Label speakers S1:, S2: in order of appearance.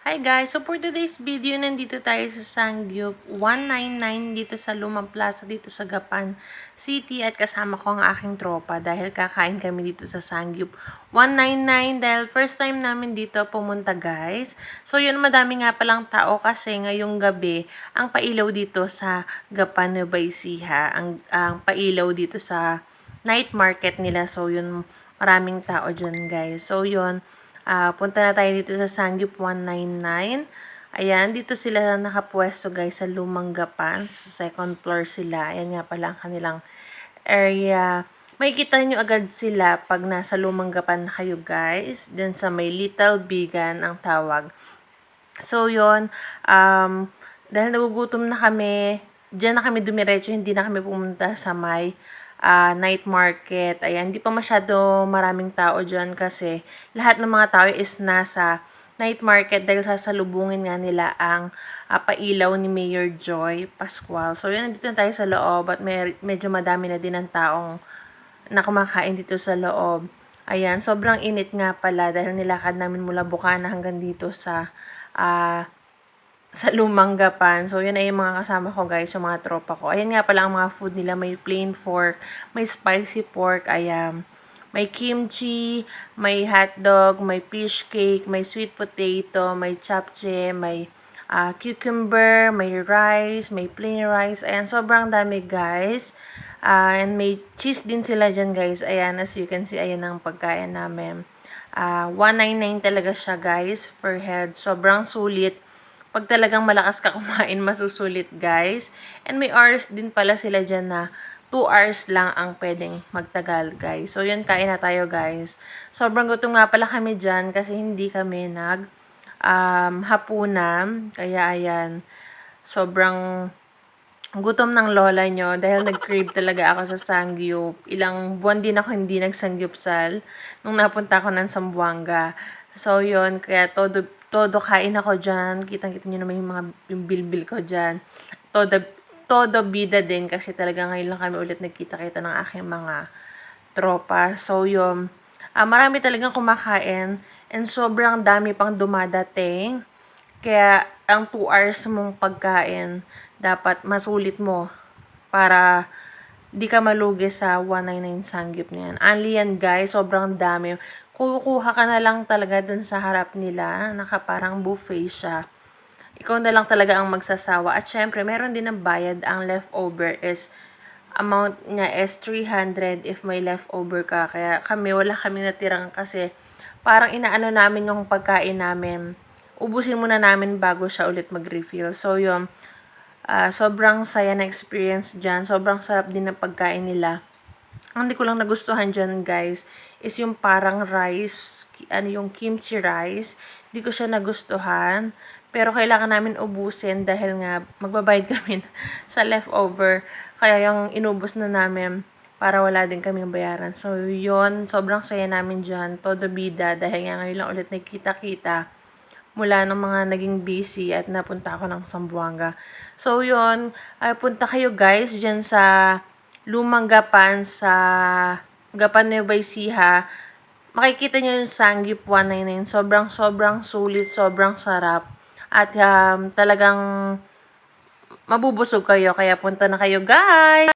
S1: Hi guys! So for today's video, nandito tayo sa Sangyup 199 dito sa Lumang Plaza dito sa Gapan City at kasama ko ang aking tropa dahil kakain kami dito sa Sangyup 199 dahil first time namin dito pumunta guys. So yun, madami nga palang tao kasi ngayong gabi ang pailaw dito sa Gapan Nueva Ecija, ang pailaw dito sa night market nila. So yun, maraming tao dyan guys. So yun, punta na tayo dito sa Sangyup 199. Ayan, dito sila nakapwesto guys sa Lumang Gapan. Sa second floor sila. Ayan nga pala ang kanilang area. Makikita nyo agad sila pag nasa Lumang Gapan na kayo guys. Diyan sa may Little Bigan ang tawag. So yun, dahil nagugutom na kami, diyan na kami dumiretso, hindi na kami pumunta sa may night market. Ayan, hindi pa masyado maraming tao dyan kasi lahat ng mga tao is nasa night market dahil sasalubungin nga nila ang pailaw ni Mayor Joy Pascual. So yun, nandito na tayo sa loob at medyo madami na din ang taong na kumakain dito sa loob. Ayan, sobrang init nga pala dahil nilakad namin mula Bukana hanggang dito sa Lumang Gapan. So, yun ay yung mga kasama ko guys, yung mga tropa ko. Ayan nga pala ang mga food nila. May plain pork, may spicy pork, ayan. May kimchi, may hotdog, may fish cake, may sweet potato, may japchae, may cucumber, may rice, may plain rice. Ayan, sobrang dami guys. And may cheese din sila dyan guys. Ayan, as you can see, ayan ang pagkain namin. 199 talaga siya guys per head. Sobrang sulit. Pag talagang malakas ka kumain, masusulit guys. And may hours din pala sila dyan na 2 hours lang ang pwedeng magtagal guys. So yun, kain na tayo guys. Sobrang gutom nga pala kami dyan kasi hindi kami hapunan. Kaya ayan, sobrang gutom ng lola nyo dahil nag-crave talaga ako sa Sangyup. Ilang buwan din ako hindi nag-Sangyupsal nung napunta ako ng Zamboanga. So yun, kaya todo kain ako dyan. Kitang-kita nyo naman yung bilbil ko dyan. Todo bida din kasi talaga ngayon lang kami ulit nagkita-kita ng aking mga tropa. So yun, marami talagang kumakain and sobrang dami pang dumadating. Kaya ang 2 hours mong pagkain dapat masulit mo para di ka malugi sa 199 Sangyup na yan. Only yan guys, sobrang dami. Kukuha ka na lang talaga dun sa harap nila. Nakaparang buffet siya. Ikaw na lang talaga ang magsasawa. At syempre, meron din ng bayad. Ang leftover is, amount niya is 300 if may leftover ka. Kaya wala kami natirang kasi parang inaano namin yung pagkain namin. Ubusin muna namin bago siya ulit mag-refill. So, yun. Sobrang saya na experience dyan. Sobrang sarap din ng pagkain nila. Ang hindi ko lang nagustuhan dyan, guys, is yung parang rice, yung kimchi rice. Hindi ko siya nagustuhan. Pero kailangan namin ubusin dahil nga magbabayad kami sa leftover. Kaya yung inubos na namin para wala din kaming bayaran. So, yun. Sobrang saya namin dyan. Todo bida dahil nga ngayon lang ulit nagkita-kita mula ng mga naging busy at napunta ako ng Zamboanga. So, yun. Punta kayo guys dyan sa Lumang Gapan sa Gapan Nueva Ecija. Makikita nyo yung Sangyup 199. Sobrang sulit, sobrang sarap. At talagang mabubusog kayo. Kaya punta na kayo guys!